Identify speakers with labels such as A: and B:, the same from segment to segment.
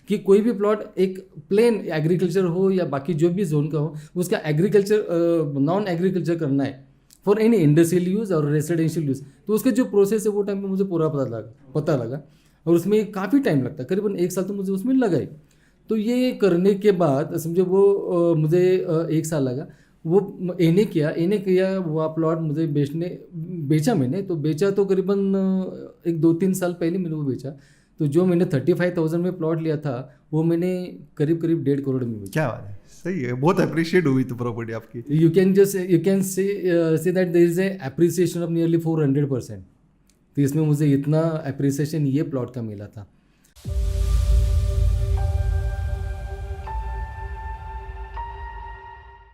A: कि कोई भी प्लॉट एक प्लेन एग्रीकल्चर हो या बाकी जो भी जोन का हो, उसका एग्रीकल्चर नॉन एग्रीकल्चर करना है फॉर एनी इंडस्ट्रियल यूज़ और रेसिडेंशियल यूज़। तो उसका जो प्रोसेस है वो टाइम पे मुझे पूरा पता लगा और उसमें काफ़ी टाइम लगता है, करीबन 1 साल तो मुझे उसमें लगा ही। तो ये करने के बाद समझो वो मुझे 1 साल लगा। वो एने किया वो प्लॉट मुझे बेचा मैंने। तो बेचा तो करीबन एक 2-3 साल पहले मैंने वो बेचा। तो जो मैंने 35,000 में प्लॉट लिया था वो मैंने करीब 1.5 करोड़ में बेचा।
B: क्या बात है, सही है, बहुत अप्रिशिएट हुई तो प्रॉपर्टी आपकी।
A: You can say that there is a appreciation of nearly 400%। तो इसमें मुझे इतना एप्रिसिएशन ये प्लॉट का मिला था।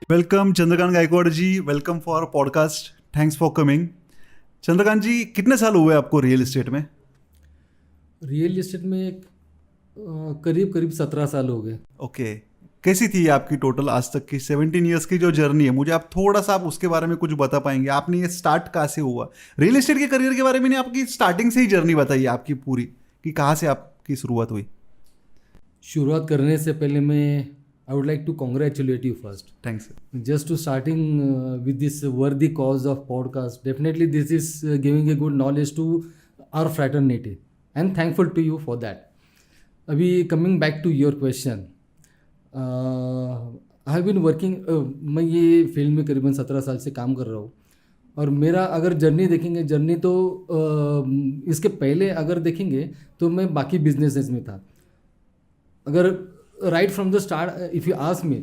B: Welcome Chandrakant Gaikwad ji, welcome for podcast, thanks for coming. Chandrakant ji, कितने साल हुए आपको रियल एस्टेट में?
A: रियल एस्टेट में करीब 17 साल हो गए।
B: ओके, कैसी थी आपकी टोटल आज तक की 17 ईयर्स की जो जर्नी है? मुझे आप थोड़ा सा आप उसके बारे में कुछ बता पाएंगे? आपने ये स्टार्ट कहाँ से हुआ रियल एस्टेट के करियर के बारे में? नहीं, आपकी स्टार्टिंग से ही जर्नी बताइए आपकी पूरी, कि कहाँ से आपकी शुरुआत हुई।
A: शुरुआत करने से पहले मैं I would like to congratulate you first,
B: thanks.
A: just to starting with this worthy cause of podcast. Definitely this is giving a good knowledge to our fraternity and thankful to you for that. Abhi coming back to your question, I have been working, मैं ये field में करीबन 17 साल से काम कर रहा हूँ। और मेरा अगर जर्नी देखेंगे, जर्नी तो इसके पहले अगर देखेंगे तो मैं बाकी बिजनेसेस में था। अगर right from the start if you ask me,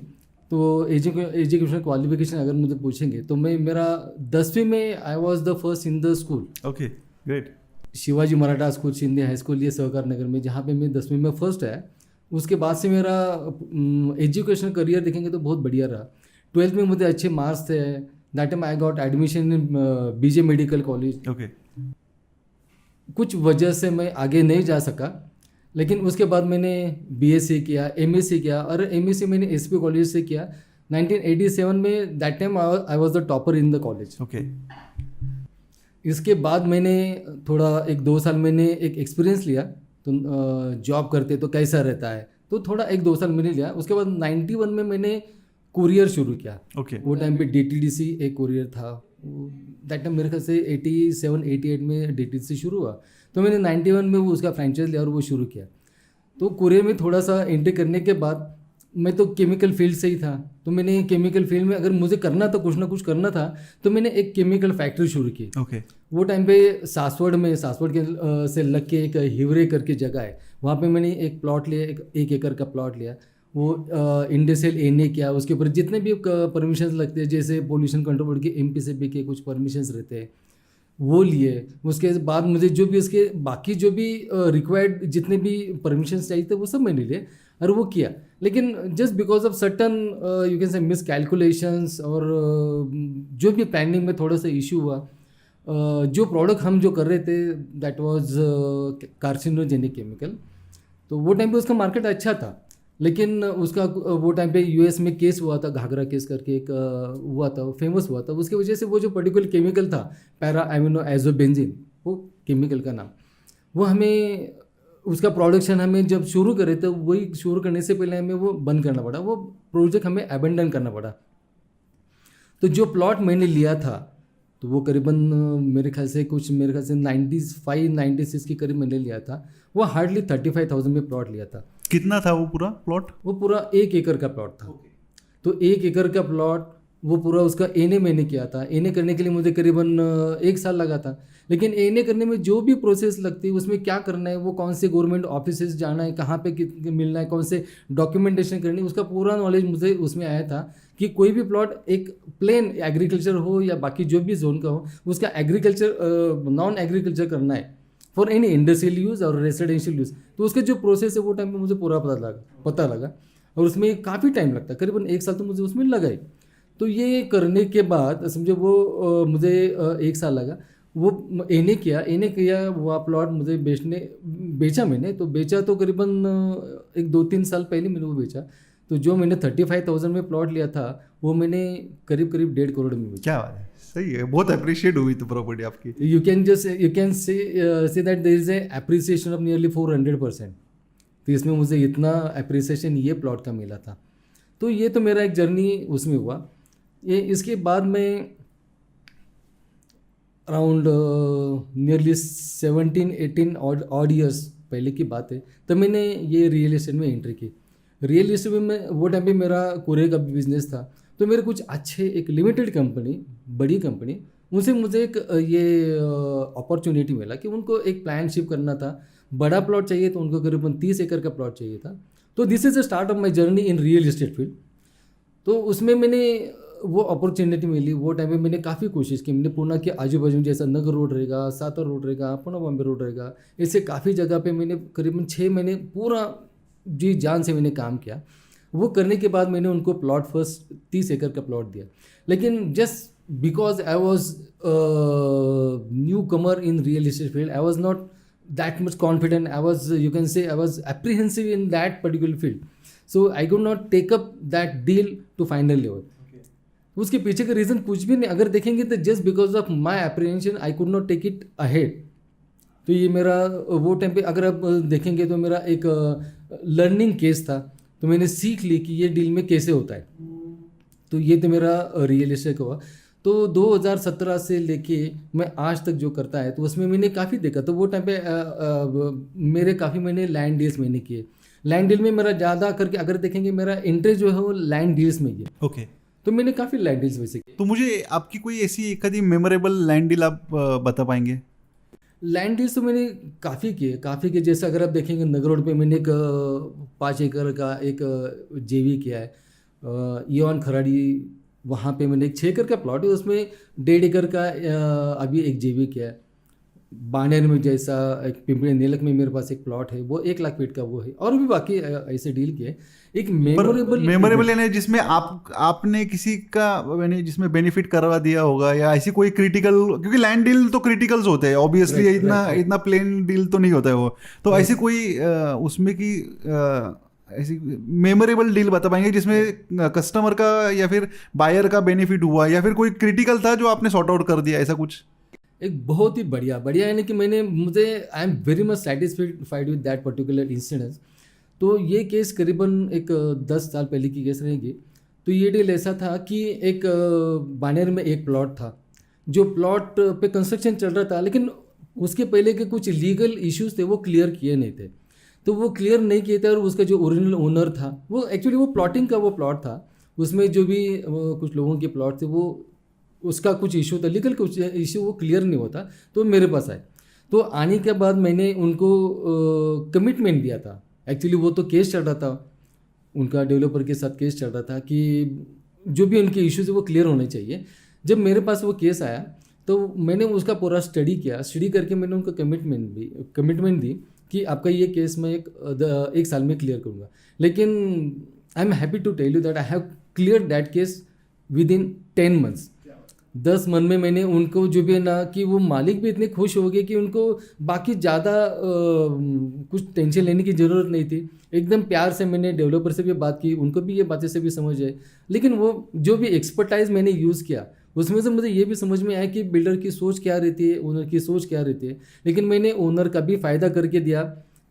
A: तो एजुकेशन क्वालिफिकेशन अगर मुझे पूछेंगे तो मेरा 10वीं में I was the first in the school.
B: Okay, great.
A: Shivaji Maratha school, Shinde high school, ये सहकार नगर में, जहाँ पे मैं 10वीं में फर्स्ट है। उसके बाद से मेरा एजुकेशन करियर देखेंगे तो बहुत बढ़िया रहा। 12th में मुझे अच्छे मार्क्स थे। That time I got admission in BJ medical college.
B: Okay,
A: कुछ वजह से मैं आगे नहीं जा सका, लेकिन उसके बाद मैंने बीएससी किया, एमएससी किया, और एमएससी मैंने एसपी कॉलेज से किया 1987 में। That time I was the topper in the college.
B: Okay.
A: इसके बाद मैंने थोड़ा 1-2 साल मैंने एक एक्सपीरियंस लिया, तो जॉब करते तो कैसा रहता है, तो थोड़ा 1-2 साल मैंने लिया। उसके बाद 91 में मैंने कुरियर शुरू किया।
B: ओके।
A: वो टाइम पे डीटीडीसी एक कुरियर था। दैट टाइम मेरे ख्याल से 87-88 में डीटीडीसी शुरू हुआ। तो मैंने 91 में वो उसका फ्रेंचाइज लिया और वो शुरू किया। तो कुरियर में थोड़ा सा एंट्री करने के बाद मैं तो केमिकल फील्ड से ही था। तो मैंने केमिकल फील्ड में अगर मुझे करना था, कुछ ना कुछ करना था, तो मैंने एक केमिकल फैक्ट्री शुरू की।
B: ओके।
A: वो टाइम पे सासवड़ के से लग के एक हिवरे करके जगह है, वहाँ पे मैंने एक प्लॉट लिया, एक एकड़ का प्लॉट लिया। वो इंडस्ट्रियल एने किया, उसके ऊपर जितने भी परमिशंस लगते हैं, जैसे पोल्यूशन कंट्रोल बोर्ड के एमपीसीबी के कुछ परमिशंस रहते हैं, वो लिए। उसके बाद मुझे जो भी उसके बाकी जो भी रिक्वायर्ड जितने भी परमिशंस चाहिए थे वो सब मैंने लिए और वो किया। लेकिन just because of certain you can से मिस कैलकुलेशंस और जो भी प्लानिंग में थोड़ा सा इशू हुआ, जो प्रोडक्ट हम जो कर रहे थे दैट वाज कार्सिनोजेनिक केमिकल। तो वो टाइम पे उसका मार्केट अच्छा था, लेकिन उसका वो टाइम पे यूएस में केस हुआ था, घाघरा केस करके एक हुआ था, फेमस हुआ था। उसकी वजह से वो जो पर्टिकुलर केमिकल था, पैरा एमिनो एजोबेंजीन, वो केमिकल का नाम, वो हमें उसका प्रोडक्शन हमें जब शुरू करे तो वही शुरू करने से पहले हमें वो बंद करना पड़ा, वो प्रोजेक्ट हमें अबेंडन करना पड़ा। तो जो प्लॉट मैंने लिया था तो वो करीबन मेरे ख्याल से 95-96 के करीब मैंने लिया था। वो हार्डली 35,000 में प्लॉट लिया था।
B: कितना था वो पूरा प्लॉट?
A: वो पूरा 1 एकड़ का प्लॉट था। तो 1 एकड़ का प्लॉट वो पूरा उसका एने मैंने किया था। एने करने के लिए मुझे करीबन 1 साल लगा था। लेकिन एने करने में जो भी प्रोसेस लगती है, उसमें क्या करना है, वो कौन से गवर्नमेंट ऑफिसेस जाना है, कहाँ पे मिलना है, कौन से डॉक्यूमेंटेशन करनी है, उसका पूरा नॉलेज मुझे उसमें आया था। कि कोई भी प्लॉट एक प्लेन एग्रीकल्चर हो या बाकी जो भी जोन का हो, उसका एग्रीकल्चर नॉन एग्रीकल्चर करना है फॉर एनी इंडस्ट्रियल यूज़ और रेसिडेंशियल यूज़। तो उसका जो प्रोसेस है वो टाइम पे मुझे पूरा पता लगा और उसमें काफ़ी टाइम लगता है, करीबन 1 साल तो मुझे उसमें लगा ही। तो ये करने के बाद समझो वो मुझे 1 साल लगा। वो एने किया वो प्लॉट मुझे बेचा मैंने। तो बेचा तो करीबन एक 2-3 साल पहले मैंने वो बेचा। तो जो मैंने 35,000 में प्लॉट लिया था वो मैंने करीब 1.5 करोड़ में बेचा।
B: क्या बात है, सही है, बहुत अप्रिशिएट हुई तो प्रॉपर्टी आपकी।
A: You can say that there is a appreciation of nearly 400%। तो इसमें मुझे इतना अप्रिसिएशन ये प्लॉट का मिला था। तो ये तो मेरा एक जर्नी उसमें हुआ। ये इसके बाद में अराउंड नियरली 17-18 ऑड ईयर्स पहले की बात है, तब मैंने ये रियल एस्टेट में एंट्री की। रियल एस्टेट में वो टाइम पे मेरा कुरियर का बिजनेस था, तो मेरे कुछ अच्छे एक लिमिटेड कंपनी, बड़ी कंपनी, उनसे मुझे एक ये अपॉर्चुनिटी मिला कि उनको एक प्लान शिप करना था। बड़ा प्लॉट चाहिए, तो उनको करीबन 30 एकड़ का प्लॉट चाहिए था। तो this is the start of my journey in real estate field. तो उसमें मैंने वो अपॉर्चुनिटी मिली। वो टाइम पे मैंने काफ़ी कोशिश की। मैंने पूना के आजू बाजू, जैसा नगर रोड रहेगा, सातर रोड रहेगा, पुणे बॉम्बे रोड रहेगा, ऐसे काफ़ी जगह पे मैंने करीबन 6 महीने पूरा जी जान से मैंने काम किया। वो करने के बाद मैंने उनको प्लॉट फर्स्ट 30 एकड़ का प्लॉट दिया। लेकिन just because I was new Qamar in real estate field, I was not that much confident. I was, you can say, I was apprehensive in that particular field, so I could not take up that deal to final level. उसके पीछे का reason कुछ भी नहीं, अगर देखेंगे तो just because of my apprehension I could not take it ahead. तो ये मेरा वो टाइम पे अगर आप देखेंगे तो मेरा एक लर्निंग केस था। तो मैंने सीख ली कि ये डील में कैसे होता है। तो ये तो मेरा रियल एस्टेट का हुआ। तो 2017 से लेके मैं आज तक जो करता है, तो उसमें मैंने काफ़ी देखा। तो वो टाइम पे मेरे काफ़ी मैंने लैंड डील्स मैंने किए। लैंड डील में मेरा ज़्यादा करके अगर देखेंगे मेरा इंटरेस्ट जो है वो लैंड डील्स में ही है।
B: ओके।
A: तो मैंने काफ़ी लैंड डील्स वैसे किए।
B: तो मुझे आपकी कोई ऐसी एक आधी मेमोरेबल लैंड डील आप बता पाएंगे?
A: लैंड डील्स तो मैंने काफ़ी किए। जैसे अगर आप देखेंगे नगर रोड पे मैंने एक 5 एकड़ का एक जेवी किया है। ईवान खराड़ी, वहाँ पे मैंने एक 6 एकड़ का प्लॉट है, उसमें 1.5 एकड़ का अभी एक जेवी किया है। बानेर में जैसा एक पिंपरी नीलक में मेरे पास एक प्लॉट है, वो 1 लाख फीट का वो है। और भी बाकी ऐसे डील किए। एक
B: मेमोरेबल यानी जिसमें आपने किसी का यानी जिसमें बेनिफिट करवा दिया होगा, या ऐसी कोई क्रिटिकल, क्योंकि लैंड डील तो क्रिटिकल्स होते हैं ऑब्वियसली, इतना प्लेन डील तो नहीं होता है वो। तो ऐसी कोई उसमें की ऐसी मेमोरेबल डील बता पाएंगे जिसमें कस्टमर का या फिर बायर का बेनिफिट हुआ, या फिर कोई क्रिटिकल था जो आपने सॉर्ट आउट कर दिया, ऐसा कुछ?
A: एक बहुत ही बढ़िया यानी कि मुझे आई am very much satisfied with that particular incidence. तो ये केस करीबन एक 10 साल पहले की केस रहेगी। तो ये डील ऐसा था कि एक बानेर में एक प्लॉट था, जो प्लॉट पे कंस्ट्रक्शन चल रहा था, लेकिन उसके पहले के कुछ लीगल इश्यूज थे, वो क्लियर किए नहीं थे। तो वो क्लियर नहीं किए थे, और उसका जो ओरिजिनल ओनर था, वो एक्चुअली वो प्लॉटिंग का वो प्लॉट था, उसमें जो भी कुछ लोगों के प्लॉट थे, वो उसका कुछ इशू था, लीगल कुछ इशू, वो क्लियर नहीं होता। तो मेरे पास आए। तो आने के बाद मैंने उनको कमिटमेंट दिया था। एक्चुअली वो तो केस चल रहा था, उनका डेवलपर के साथ केस चल रहा था कि जो भी उनके इश्यूज है वो क्लियर होने चाहिए। जब मेरे पास वो केस आया, तो मैंने उसका पूरा स्टडी किया। स्टडी करके मैंने उनको कमिटमेंट दी कि आपका ये केस मैं एक साल में क्लियर करूँगा। लेकिन I am happy to tell you that I have clear that case with in 10 months. 10 month में मैंने उनको जो भी है ना, कि वो मालिक भी इतने खुश हो गए कि उनको बाकी ज़्यादा कुछ टेंशन लेने की ज़रूरत नहीं थी। एकदम प्यार से मैंने डेवलपर से भी बात की, उनको भी ये बातें से भी समझ आए। लेकिन वो जो भी एक्सपर्टाइज मैंने यूज़ किया, उसमें से मुझे ये भी समझ में आया कि बिल्डर की सोच क्या रहती है, ओनर की सोच क्या रहती है। लेकिन मैंने ओनर का भी फ़ायदा करके दिया।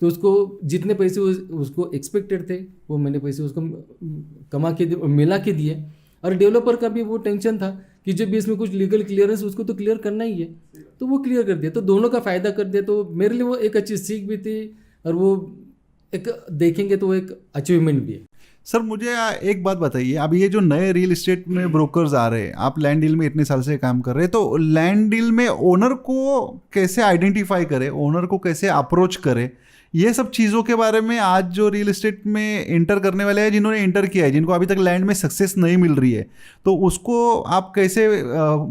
A: तो उसको जितने पैसे उसको एक्सपेक्टेड थे, वो मैंने पैसे उसको कमा के मिला के दिए। और डेवलपर का भी वो टेंशन था कि जब भी इसमें कुछ लीगल क्लियरेंस, उसको तो क्लियर करना ही है, तो वो क्लियर कर दिया। तो दोनों का फ़ायदा कर दिया। तो मेरे लिए वो एक अच्छी सीख भी थी, और वो एक देखेंगे तो वो एक अचीवमेंट भी है।
B: सर मुझे एक बात बताइए, अब ये जो नए रियल एस्टेट में ब्रोकर्स आ रहे हैं, आप लैंड डील में इतने साल से काम कर रहे हैं, तो लैंड डील में ओनर को कैसे आइडेंटिफाई करें, ओनर को कैसे अप्रोच करें, ये सब चीज़ों के बारे में आज जो रियल एस्टेट में इंटर करने वाले हैं, जिन्होंने इंटर किया है, जिनको अभी तक लैंड में सक्सेस नहीं मिल रही है, तो उसको आप कैसे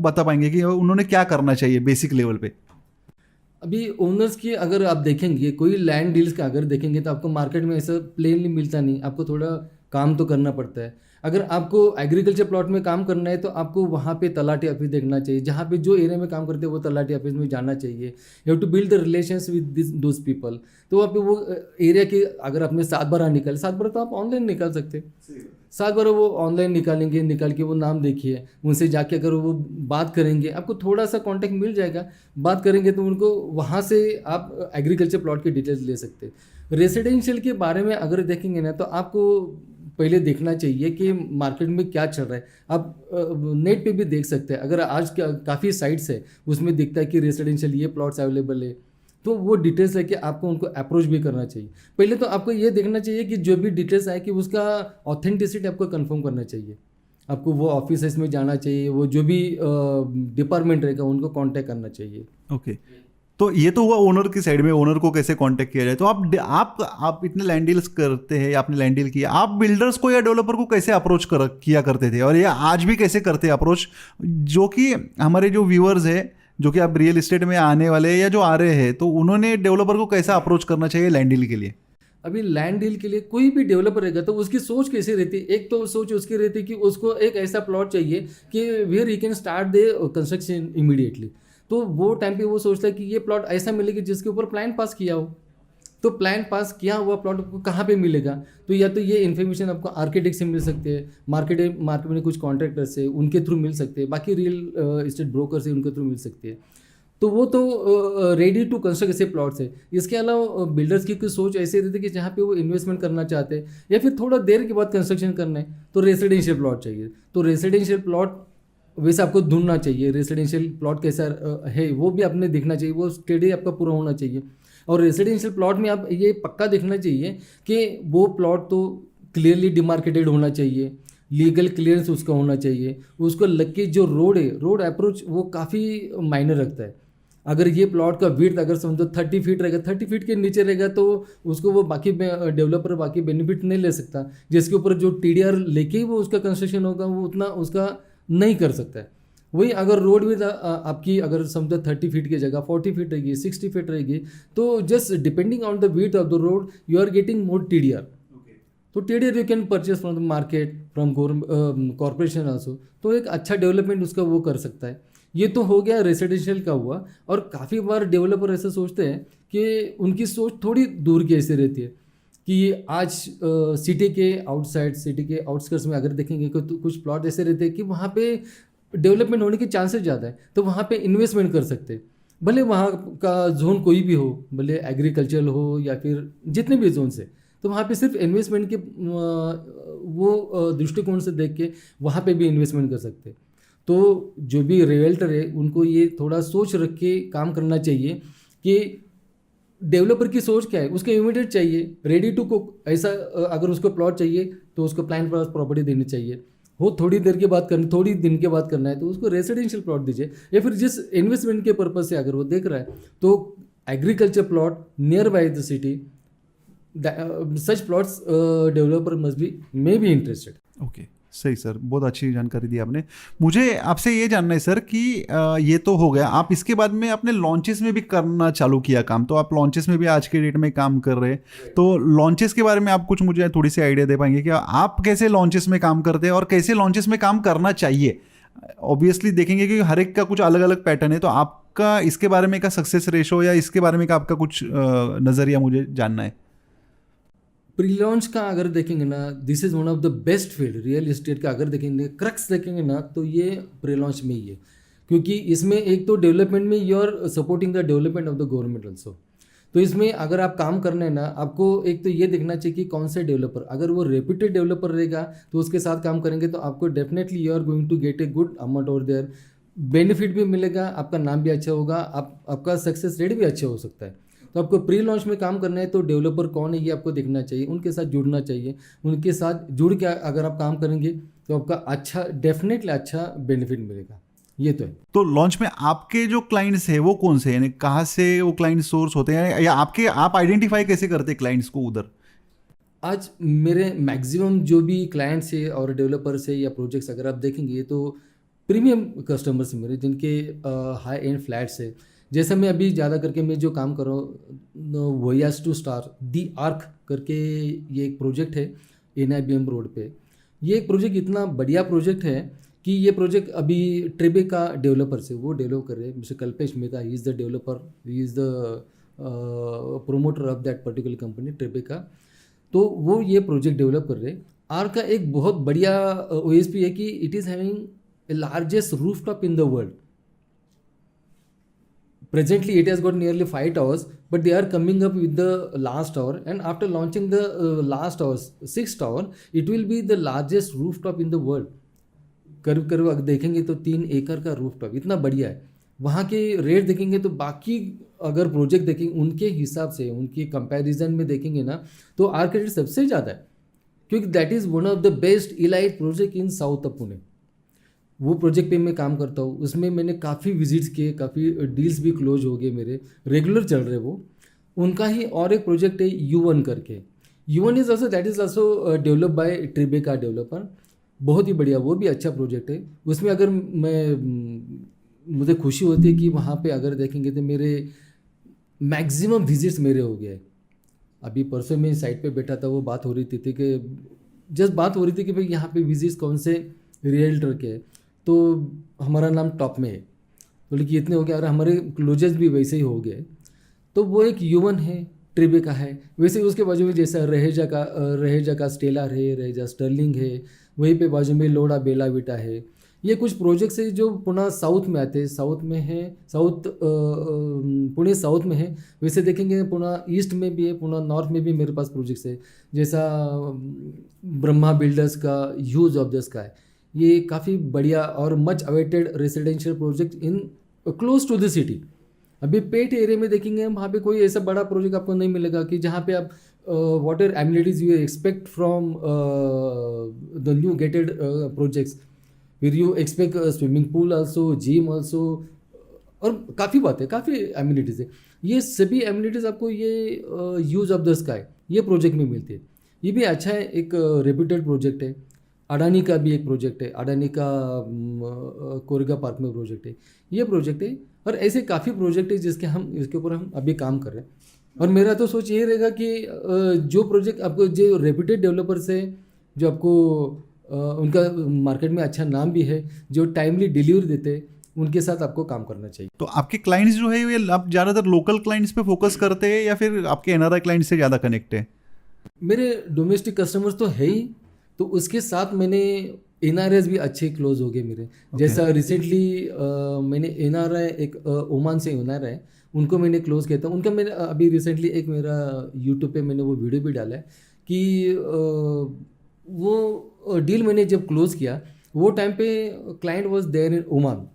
B: बता पाएंगे कि उन्होंने क्या करना चाहिए बेसिक लेवल पे?
A: अभी ओनर्स की अगर आप देखेंगे, कोई लैंड डील्स का अगर देखेंगे, तो आपको मार्केट में ऐसा प्लेनली मिलता नहीं, आपको थोड़ा काम तो करना पड़ता है। अगर आपको एग्रीकल्चर प्लॉट में काम करना है, तो आपको वहाँ पे तलाटी ऑफिस देखना चाहिए, जहाँ पे जो एरिया में काम करते हैं वो तलाटी ऑफिस में जाना चाहिए। You have to build the relations with those people. तो वहाँ पे वो एरिया की अगर आपने 7 बार तो आप ऑनलाइन निकाल सकते हैं। 7 बार वो ऑनलाइन निकाल के वो नाम देखिए, उनसे जाके अगर वो बात करेंगे, आपको थोड़ा सा कॉन्टेक्ट मिल जाएगा। बात करेंगे तो उनको वहाँ से आप एग्रीकल्चर प्लॉट की डिटेल्स ले सकते हैं। रेसिडेंशियल के बारे में अगर देखेंगे ना तो आपको पहले देखना चाहिए कि मार्केट में क्या चल रहा है। आप नेट पे भी देख सकते हैं, अगर आज काफ़ी साइट्स है उसमें दिखता है कि रेसिडेंशियल ये प्लॉट्स अवेलेबल है, तो वो डिटेल्स लेके आपको उनको अप्रोच भी करना चाहिए। पहले तो आपको ये देखना चाहिए कि जो भी डिटेल्स आए कि उसका ऑथेंटिसिटी आपको कंफर्म करना चाहिए। आपको वो ऑफिस में जाना चाहिए, वो जो भी डिपार्टमेंट रहेगा उनको कांटेक्ट करना चाहिए।
B: ओके, तो ये तो हुआ ओनर की साइड में, ओनर को कैसे कांटेक्ट किया जाए। तो आप इतने लैंड डील्स करते हैं या आपने लैंड डील किया, आप बिल्डर्स को या डेवलपर को कैसे अप्रोच किया करते थे, और ये आज भी कैसे करते हैं अप्रोच, जो कि हमारे जो व्यूअर्स है जो कि आप रियल एस्टेट में आने वाले हैं या जो आ रहे हैं, तो उन्होंने डेवलपर को कैसा अप्रोच करना चाहिए लैंड डील के लिए।
A: अभी लैंड डील के लिए कोई भी डेवलपर रहेगा तो उसकी सोच कैसे रहती है, एक तो सोच उसकी रहती है कि उसको एक ऐसा प्लॉट चाहिए कि where he can start the construction immediately. तो वो टाइम पे वो सोचता है कि ये प्लॉट ऐसा मिलेगा जिसके ऊपर प्लान पास किया हो। तो प्लान पास किया हुआ प्लॉट आपको कहाँ पे मिलेगा, तो या तो ये इन्फॉर्मेशन आपको आर्किटेक्ट से मिल सकते हैं, मार्केट में कुछ कॉन्ट्रैक्टर से उनके थ्रू मिल सकते हैं, बाकी रियल एस्टेट ब्रोकर से उनके थ्रू मिल सकती है। तो वो तो रेडी टू कंस्ट्रक्ट ऐसे प्लॉट्स है। इसके अलावा बिल्डर्स की कुछ सोच ऐसे रहती है कि जहाँ पे वो इन्वेस्टमेंट करना चाहते हैं या फिर थोड़ा देर के बाद कंस्ट्रक्शन करना है तो रेसिडेंशियल प्लॉट चाहिए। तो रेसिडेंशियल प्लॉट वैसे आपको ढूंढना चाहिए, रेसिडेंशियल प्लॉट कैसा है वो भी आपने देखना चाहिए, वो स्टडी आपका पूरा होना चाहिए। और रेसिडेंशियल प्लॉट में आप ये पक्का देखना चाहिए कि वो प्लॉट तो क्लियरली डिमार्केटेड होना चाहिए, लीगल क्लियरेंस उसका होना चाहिए, उसको लग के जो रोड है, रोड अप्रोच वो काफ़ी मायने रखता है। अगर ये प्लॉट का विड्थ अगर समझो 30 फीट रहेगा, 30 फीट के नीचे रहेगा तो उसको वो बाकी डेवलपर बाकी बेनिफिट नहीं ले सकता, जिसके ऊपर जो TDR लेके ही वो उसका कंस्ट्रक्शन होगा वो उतना उसका नहीं कर सकता है। वही अगर रोड विद आपकी अगर समझो 30 फीट की जगह 40 फीट रहेगी, 60 फीट रहेगी, तो just depending on the width of the road you are getting more TDR। तो TDR you can purchase from the market, from corporation also. तो एक अच्छा डेवलपमेंट उसका वो कर सकता है। ये तो हो गया रेसिडेंशियल का हुआ। और काफ़ी बार डेवलपर ऐसे सोचते हैं कि उनकी सोच थोड़ी दूर की ऐसे रहती है कि आज सिटी के आउटसाइड, सिटी के आउटस्कर्ट्स में अगर देखेंगे तो कुछ प्लॉट ऐसे रहते हैं कि वहाँ पे डेवलपमेंट होने के चांसेस ज़्यादा है, तो वहाँ पे इन्वेस्टमेंट कर सकते हैं। भले वहाँ का जोन कोई भी हो, भले एग्रीकल्चरल हो या फिर जितने भी जोन से, तो वहाँ पे सिर्फ इन्वेस्टमेंट के वो दृष्टिकोण से देख के वहाँ पे भी इन्वेस्टमेंट कर सकते हैं। तो जो भी रियल्टर है उनको ये थोड़ा सोच रख के काम करना चाहिए कि डेवलपर की सोच क्या है, उसको इमीडिएट चाहिए, रेडी टू कुक। ऐसा अगर उसको प्लॉट चाहिए तो उसको प्लान पर प्रॉपर्टी देनी चाहिए। वो थोड़ी देर के बाद करनी, थोड़ी दिन के बाद करना है तो उसको रेसिडेंशियल प्लॉट दीजिए। या फिर जिस इन्वेस्टमेंट के पर्पज से अगर वो देख रहा है तो agriculture plot near by the city, such plots developer must be may be interested.
B: Okay, सही सर, बहुत अच्छी जानकारी दी आपने। मुझे आपसे ये जानना है सर कि ये तो हो गया, आप इसके बाद में अपने लॉन्चेस में भी करना चालू किया काम, तो आप लॉन्चेस में भी आज के डेट में काम कर रहे हैं, तो लॉन्चेस के बारे में आप कुछ मुझे थोड़ी सी आइडिया दे पाएंगे कि आप कैसे लॉन्चेस में काम करते हैं और कैसे लॉन्चेस में काम करना चाहिए। ऑब्वियसली देखेंगे कि हर एक का कुछ अलग अलग पैटर्न है, तो आपका इसके बारे में का सक्सेस रेशो या इसके बारे में का आपका कुछ नज़रिया मुझे जानना है।
A: प्री लॉन्च का अगर देखेंगे ना, this is one of the best field real estate का। अगर देखेंगे क्रक्स देखेंगे ना तो ये प्री लॉन्च में ही है, क्योंकि इसमें एक तो डेवलपमेंट में you are supporting the development of the government also. तो इसमें अगर आप काम करना है ना, आपको एक तो ये देखना चाहिए कि कौन से डेवलपर, अगर वो रेप्यूटेड डेवलपर रहेगा तो उसके साथ काम करेंगे तो आपको definitely you are going to get a good amount over there, benefit भी मिलेगा, आपका नाम भी अच्छा होगा, आपका सक्सेस रेट भी अच्छा हो सकता है। तो आपको प्री लॉन्च में काम करना है तो डेवलपर कौन है ये आपको देखना चाहिए, उनके साथ जुड़ना चाहिए। उनके साथ जुड़ के अगर आप काम करेंगे तो आपका अच्छा, डेफिनेटली अच्छा बेनिफिट मिलेगा, ये तो है।
B: तो लॉन्च में आपके जो क्लाइंट्स हैं वो कौन से हैं, यानी कहाँ से वो क्लाइंट सोर्स होते हैं, या आप आइडेंटिफाई कैसे करते हैं क्लाइंट्स को उधर।
A: आज मेरे मैक्सिमम जो भी क्लाइंट्स है और डेवलपर्स है या प्रोजेक्ट्स अगर आप देखेंगे तो प्रीमियम कस्टमर्स मेरे, जिनके हाई एंड फ्लैट्स है। जैसे मैं अभी ज़्यादा करके मैं जो काम कर रहा हूँ voyage to star the ark करके, ये एक प्रोजेक्ट है NIBM रोड पे। ये एक प्रोजेक्ट इतना बढ़िया प्रोजेक्ट है कि ये प्रोजेक्ट अभी ट्रेबेका डेवलपर से वो डेवलप कर रहे हैं, mister Kalpesh Mehta, he is the developer, he is the promoter of that particular company Tribeca. तो वो ये प्रोजेक्ट डेवलप कर रहे हैं। आर्क का एक बहुत बढ़िया OSP है कि it is having a largest rooftop in the world. Presently, it has got nearly 5 towers, but they are coming up with the last tower. And after launching the last tower, 6th tower, it will be the largest rooftop in the world. करीब करीब अगर देखेंगे तो 3 एकड़ का rooftop, इतना बढ़िया है. वहाँ के रेट देखेंगे तो बाकी अगर प्रोजेक्ट देखेंगे उनके हिसाब से, उनके कंपैरिजन में देखेंगे ना, तो आर्किटेक्ट सबसे ज़्यादा है, क्योंकि that is one of the best elite project in south of Pune. वो प्रोजेक्ट पे मैं काम करता हूँ, उसमें मैंने काफ़ी विजिट्स किए, काफ़ी डील्स भी क्लोज हो गए मेरे, रेगुलर चल रहे वो. उनका ही और एक प्रोजेक्ट है U1 करके. U1 is also, that is also develop by Tribeca developer. बहुत ही बढ़िया, वो भी अच्छा प्रोजेक्ट है. उसमें अगर मुझे खुशी होती है कि वहाँ पे अगर देखेंगे तो मेरे मैक्सिमम विजिट्स मेरे हो गए. अभी परसों मैं साइट पे बैठा था, वो बात हो रही थी कि जस्ट बात हो रही थी कि भाई यहाँ पे विजिट्स कौन से रियल्टर के, तो हमारा नाम टॉप में है, बोले कि इतने हो गए, और हमारे क्लोजेस भी वैसे ही हो गए. तो वो एक U1 है, ट्रिबेका है. वैसे उसके बाजू में जैसा रहेजा का स्टेलर है, रहेजा स्टर्लिंग है, वहीं पे बाजू में लोडा बेला विटा है. ये कुछ प्रोजेक्ट्स है जो पुणे साउथ में आते हैं, साउथ में है, पुणे साउथ में है. वैसे देखेंगे पुणे ईस्ट में भी है, पुणे नॉर्थ में भी मेरे पास प्रोजेक्ट्स है. जैसा ब्रह्मा बिल्डर्स का ह्यूज ऑफ द स्काई, ये काफ़ी बढ़िया और much awaited residential project in close to the city. अभी पेट एरिया में देखेंगे वहाँ पे कोई ऐसा बड़ा प्रोजेक्ट आपको नहीं मिलेगा कि जहाँ पे आप water amenities you expect from the new gated projects. फिर you expect swimming pool also, gym also, और काफ़ी बात है, काफ़ी एमिनिटीज़ है. ये सभी एमिनिटीज़ आपको ये यूज ऑफ द स्काई ये प्रोजेक्ट में मिलती है. ये भी अच्छा है, एक रेप्यूटेड प्रोजेक्ट है. अडानी का भी एक प्रोजेक्ट है, अडानी का कोरेगा पार्क में प्रोजेक्ट है, ये प्रोजेक्ट है. और ऐसे काफ़ी प्रोजेक्ट है इसके ऊपर हम अभी काम कर रहे हैं. और मेरा तो सोच ये रहेगा कि जो प्रोजेक्ट आपको, जो रेप्यूटेड डेवलपर्स है, जो आपको उनका मार्केट में अच्छा नाम भी है, जो टाइमली डिलीवरी देते हैं, उनके साथ आपको काम करना चाहिए.
B: तो आपके क्लाइंट्स जो है ये आप ज़्यादातर लोकल क्लाइंट्स पे फोकस करते हैं या फिर आपके NRI क्लाइंट्स से ज़्यादा कनेक्ट है?
A: मेरे डोमेस्टिक कस्टमर्स तो है ही, तो उसके साथ मैंने NRIs भी अच्छे क्लोज हो गए मेरे. जैसा रिसेंटली मैंने NRI एक ओमान से NRI है, उनको मैंने क्लोज किया था. उनका मैंने अभी रिसेंटली एक मेरा यूट्यूब पे मैंने वो वीडियो भी डाला है कि वो डील मैंने जब क्लोज किया, वो टाइम पे client was there in Oman.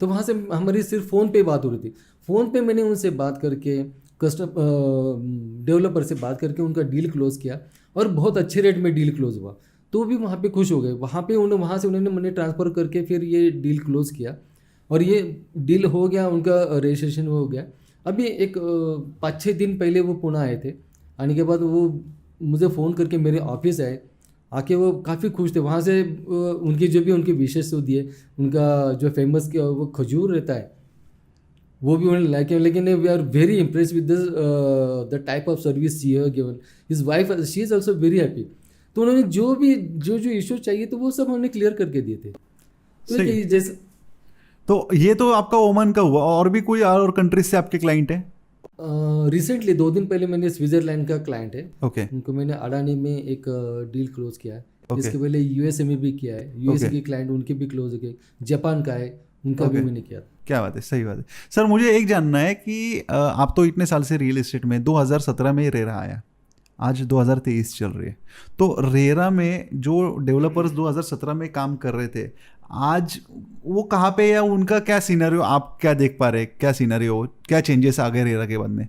A: तो वहाँ से हमारी सिर्फ फ़ोन पे बात हो रही थी. फ़ोन पे मैंने उनसे बात करके, डेवलपर से बात करके उनका डील क्लोज किया, और बहुत अच्छे रेट में डील क्लोज हुआ. तो भी वहाँ पे खुश हो गए. वहाँ से उन्होंने मनी ट्रांसफ़र करके फिर ये डील क्लोज किया, और ये डील हो गया, उनका रजिस्ट्रेशन हो गया. अभी एक 5-6 दिन पहले वो पुणे आए थे. आने के बाद वो मुझे फ़ोन करके मेरे ऑफिस आए, आके वो काफ़ी खुश थे. वहाँ से उनकी जो भी उनकी विशेष होती है, उनका जो फेमस वो खजूर रहता है, वो भी उन्होंने लाइक. लेकिन we are very impress with the type of service she have given. His wife, she is also very happy. तो उन्होंने जो इशू चाहिए तो वो सब उन्होंने क्लियर करके दिए थे. तो जैसे,
B: तो ये तो आपका ओमान का हुआ, और भी कोई और कंट्रीज से आपके क्लाइंट है?
A: रिसेंटली 2 दिन पहले मैंने स्विट्जरलैंड का क्लाइंट है,
B: ओके,
A: उनको मैंने अडानी में एक डील क्लोज किया है. इसके पहले USA में भी किया है, USA के क्लाइंट उनके भी क्लोज हो गए. जापान का है, उनका भी मैंने किया.
B: क्या बात है, सही बात है. सर मुझे एक जानना है कि आप तो इतने साल से रियल एस्टेट में, 2017 में रेरा आया, आज 2023 चल रही है. तो रेरा में जो डेवलपर्स 2017 में काम कर रहे थे, आज वो कहाँ पे, या उनका क्या सिनेरियो आप क्या देख पा रहे हैं, क्या सिनेरियो, क्या चेंजेस आ गए रेरा के बाद में?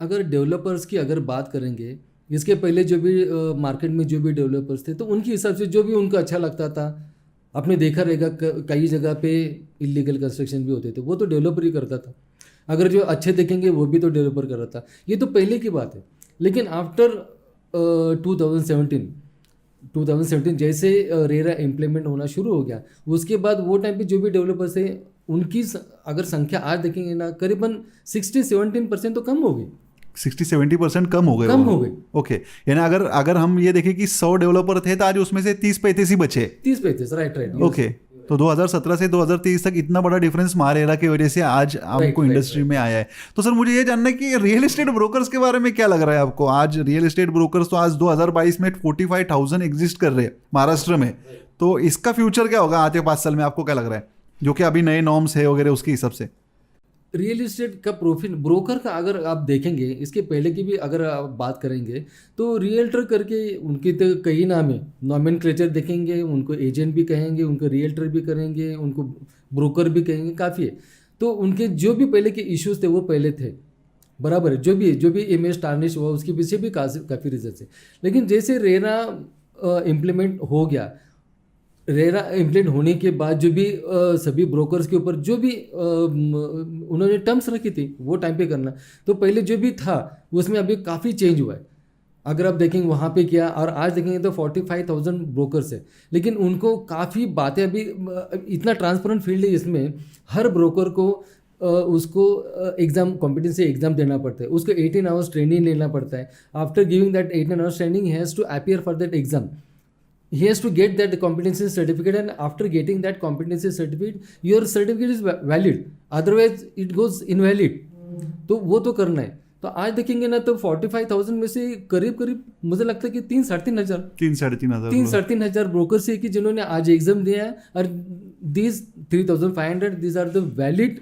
A: अगर डेवलपर्स की अगर बात करेंगे, इसके पहले जो भी मार्केट में जो भी डेवलपर्स थे, तो उनके हिसाब से जो भी उनको अच्छा लगता था, आपने देखा रहेगा कई जगह पे इलीगल कंस्ट्रक्शन भी होते थे, वो तो डेवलपर ही करता था. अगर जो अच्छे देखेंगे वो भी तो डेवलपर कर रहा था. ये तो पहले की बात है. लेकिन आफ्टर 2017 जैसे रेरा इम्प्लीमेंट होना शुरू हो गया, उसके बाद वो टाइम पे जो भी डेवलपर्स हैं, उनकी अगर संख्या आज देखेंगे ना, करीबन 60-70% तो कम हो गई.
B: 60-70% कम हो गए. ओके, यानी अगर हम ये देखें कि 100 डेवलपर थे तो आज उसमें से 30-35 ही बचे.
A: 30-35, राइट.
B: ओके, तो 2017 से 2023 तक इतना बड़ा डिफरेंस महारेरा की वजह से आज आपको इंडस्ट्री में आया है. तो सर मुझे ये जानना है कि रियल एस्टेट ब्रोकर्स के बारे में क्या लग रहा है आपको? आज रियल एस्टेट ब्रोकर्स तो आज 2022 में 45,000 एग्जिस्ट कर रहे हैं महाराष्ट्र में. तो इसका फ्यूचर क्या होगा आते 5 साल में, आपको क्या लग रहा है, जो कि अभी नए नॉर्म्स है वगैरह उसके हिसाब से?
A: रियल इस्टेट का प्रॉफिट ब्रोकर का अगर आप देखेंगे, इसके पहले की भी अगर आप बात करेंगे तो रियल्टर करके उनके तो कई नाम है, नॉमेनक्लेचर देखेंगे, उनको एजेंट भी कहेंगे, उनको रियल्टर भी करेंगे, उनको ब्रोकर भी कहेंगे, काफ़ी है। तो उनके जो भी पहले के इश्यूज थे वो पहले थे, बराबर है। जो भी इमेज टार्निश हुआ उसके पीछे भी काफ़ी रीजन है। लेकिन जैसे रेरा इम्प्लीमेंट हो गया, रेरा इम्प्लीमेंट होने के बाद जो भी सभी ब्रोकर्स के ऊपर जो भी उन्होंने टर्म्स रखी थी वो टाइम पे करना, तो पहले जो भी था उसमें अभी काफ़ी चेंज हुआ है। अगर आप देखेंगे वहाँ पे क्या, और आज देखेंगे तो 45,000 ब्रोकर्स है, लेकिन उनको काफ़ी बातें अभी इतना ट्रांसपेरेंट फील्ड है इसमें, हर ब्रोकर को उसको एग्ज़ाम कॉम्पिटेंसी एग्ज़ाम देना पड़ता है, उसको 18 आवर्स ट्रेनिंग लेना पड़ता है। After giving that 18 hours training, he has to appear for that exam, he has to get that competency certificate, and after getting that competency certificate, your certificate is valid, otherwise it goes invalid. तो वो तो करना है। तो आज देखेंगे ना तो 45,000 में से करीब मुझे लगता है कि 3-3.5 हजार ब्रोकर्स है कि जिन्होंने आज एग्जाम दिया है, और these 3,500 these are the valid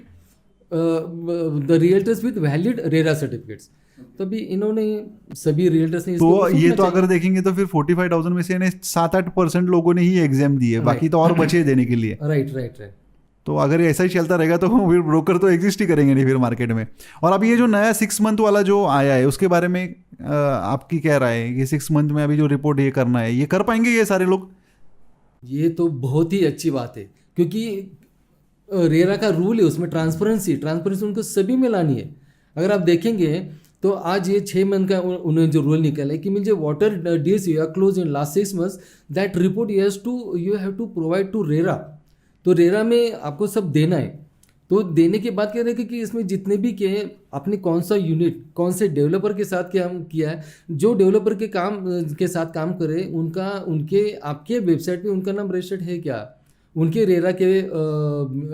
A: the realtors with valid RERA certificates. तभी इन्होंने सभी रियल्टर्स ने
B: तो ये तो अगर देखेंगे तो फिर 45,000 में से 7-8% लोगों ने ही एग्जाम दिए, बाकी तो और बचे देने के लिए।
A: राइट।
B: तो अगर ऐसा ही चलता रहेगा तो फिर ब्रोकर तो एग्जिस्ट ही करेंगे नहीं फिर मार्केट में। और अभी ये जो नया 6 मंथ वाला जो आया है उसके बारे में आपकी क्या राय है कि 6 मंथ में अभी जो रिपोर्ट ये करना है, ये कर पाएंगे ये सारे लोग? ये
A: तो बहुत ही अच्छी बात है, क्योंकि रेरा का रूल है, उसमें ट्रांसपेरेंसी उनको सभी में लानी है। अगर आप देखेंगे तो आज ये 6 मंथ का उन्होंने जो रूल निकाला है कि मुझे water deals you are close in last 6 months, that report you have to provide to RERA. तो रेरा में आपको सब देना है। तो देने के बाद कह रहे हैं कि इसमें जितने भी के आपने कौन सा यूनिट कौन से डेवलपर के साथ किया है, जो डेवलपर के साथ काम करे उनके आपके वेबसाइट पे उनका नाम रजिस्टर्ड है क्या, उनके रेरा के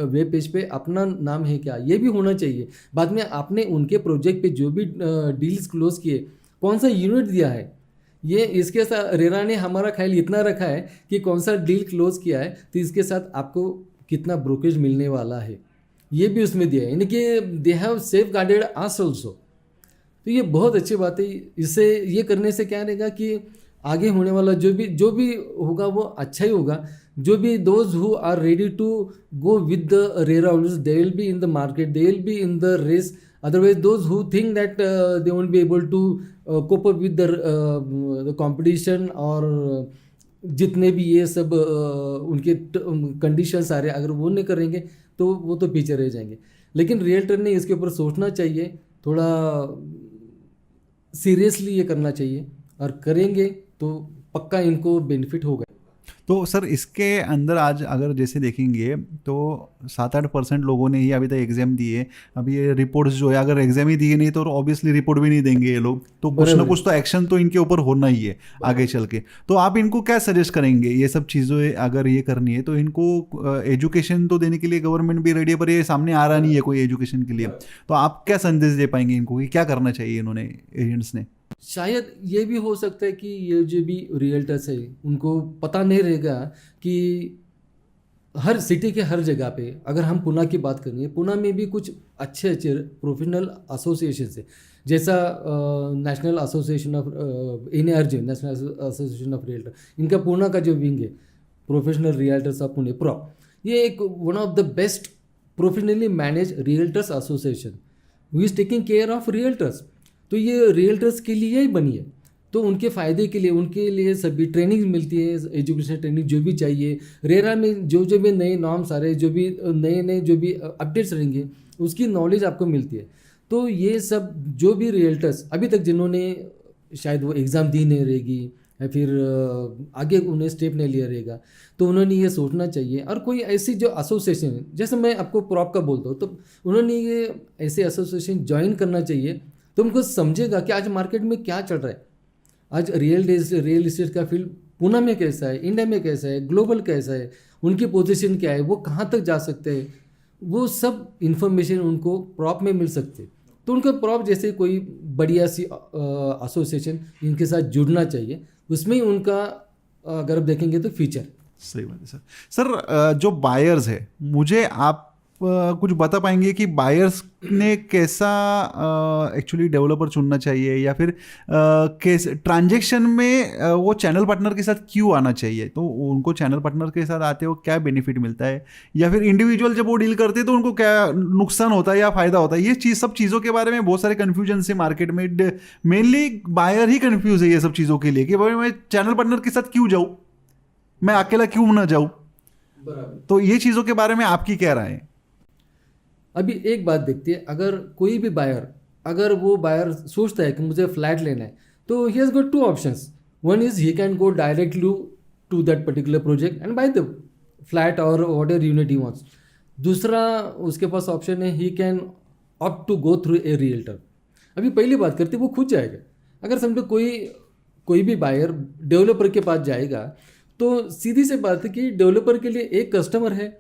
A: वेब पेज पे अपना नाम है क्या, ये भी होना चाहिए। बाद में आपने उनके प्रोजेक्ट पे जो भी डील्स क्लोज किए, कौन सा यूनिट दिया है, ये इसके साथ रेरा ने हमारा ख्याल इतना रखा है कि कौन सा डील क्लोज किया है तो इसके साथ आपको कितना ब्रोकरेज मिलने वाला है, ये भी उसमें दिया है। यानी कि they have safe guarded us also. तो ये बहुत अच्छी बात है। इससे ये करने से क्या रहेगा कि आगे होने वाला जो भी होगा वो अच्छा ही होगा। जो भी those who are ready to go with the RERA also, they will be in the market, they will be in the race. Otherwise those who think that they won't be able to cope up with the competition, और जितने भी ये सब उनके conditions आ रहे हैं, अगर वो नहीं करेंगे तो वो तो पीछे रह जाएंगे। लेकिन रियल्टर ने इसके ऊपर सोचना चाहिए, थोड़ा सीरियसली ये करना चाहिए, और करेंगे तो पक्का इनको बेनिफिट होगा।
B: तो सर इसके अंदर आज अगर जैसे देखेंगे तो 7-8% लोगों ने ही अभी तक एग्जाम दिए। अभी ये रिपोर्ट्स जो है, अगर एग्जाम ही दिए नहीं तो ऑब्वियसली रिपोर्ट भी नहीं देंगे ये लोग, तो कुछ ना कुछ तो एक्शन तो इनके ऊपर होना ही है आगे चल के। तो आप इनको क्या सजेस्ट करेंगे, ये सब चीज़ें अगर ये करनी है तो इनको एजुकेशन तो देने के लिए गवर्नमेंट भी रेडी है, पर ये सामने आ रहा नहीं है कोई एजुकेशन के लिए, तो आप क्या संदेश दे पाएंगे इनको कि क्या करना चाहिए इन्होंने, एजेंट्स ने?
A: शायद ये भी हो सकता है कि ये जो भी रियल्टर्स है उनको पता नहीं रहेगा कि हर सिटी के हर जगह पे, अगर हम पुणे की बात करेंगे, पुणे में भी कुछ अच्छे प्रोफेशनल एसोसिएशन है, जैसा national association of NARJ, national association of realtor, इनका पुणे का जो विंग है professional realtors of Pune pro, ये एक one of the best professionally manage realtors association who is taking care of realtors. तो ये रियल्टर्स के लिए ही बनी है, तो उनके फ़ायदे के लिए उनके लिए सभी ट्रेनिंग मिलती है, एजुकेशन ट्रेनिंग जो भी चाहिए। रेरा में जो भी नए नॉर्म्स आ रहे हैं, जो भी नए जो भी अपडेट्स रहेंगे, उसकी नॉलेज आपको मिलती है। तो ये सब जो भी रियल्टर्स अभी तक जिन्होंने शायद वो एग्ज़ाम दी नहीं रहेगी या फिर आगे उन्हें स्टेप नहीं लिया रहेगा, तो उन्होंने ये सोचना चाहिए। और कोई ऐसी जो एसोसिएशन है, जैसे मैं आपको प्रॉप का बोलता हूँ, तो उन्होंने ये ऐसे एसोसिएशन ज्वाइन करना चाहिए, तो उनको समझेगा कि आज मार्केट में क्या चल रहा है, आज रियल इस्टेट का फील्ड पुणे में कैसा है, इंडिया में कैसा है, ग्लोबल कैसा है, उनकी पोजीशन क्या है, वो कहाँ तक जा सकते हैं, वो सब इन्फॉर्मेशन उनको प्रॉप में मिल सकते। तो उनको प्रॉप जैसे कोई बढ़िया सी एसोसिएशन इनके साथ जुड़ना चाहिए, उसमें ही उनका अगर आप देखेंगे तो फ्यूचर।
B: सही बात है सर। जो बायर्स है, मुझे आप कुछ बता पाएंगे कि बायर्स ने कैसा एक्चुअली डेवलपर चुनना चाहिए, या फिर कैसे ट्रांजेक्शन में वो चैनल पार्टनर के साथ क्यों आना चाहिए, तो उनको चैनल पार्टनर के साथ आते हो क्या बेनिफिट मिलता है, या फिर इंडिविजुअल जब वो डील करते हैं तो उनको क्या नुकसान होता है या फायदा होता है, ये चीज़ सब चीज़ों के बारे में बहुत सारे कन्फ्यूजन है मार्केट में। मेनली बायर ही कन्फ्यूज है ये सब चीज़ों के लिए कि भाई मैं चैनल पार्टनर के साथ क्यों जाऊँ, मैं अकेला क्यों ना जाऊँ। तो ये चीज़ों के बारे में आपकी क्या राय है?
A: अभी एक बात देखते हैं, अगर कोई भी बायर, अगर वो बायर सोचता है कि मुझे फ्लैट लेना है, तो he has got two options. One is he can go directly to that particular project and buy the flat और whatever unit he wants. दूसरा उसके पास ऑप्शन है, he can opt to go through a realtor. अभी पहली बात करते वो खुद जाएगा। अगर समझो कोई भी बायर डेवलपर के पास जाएगा, तो सीधी सी बात है कि डेवलपर के लिए एक कस्टमर है,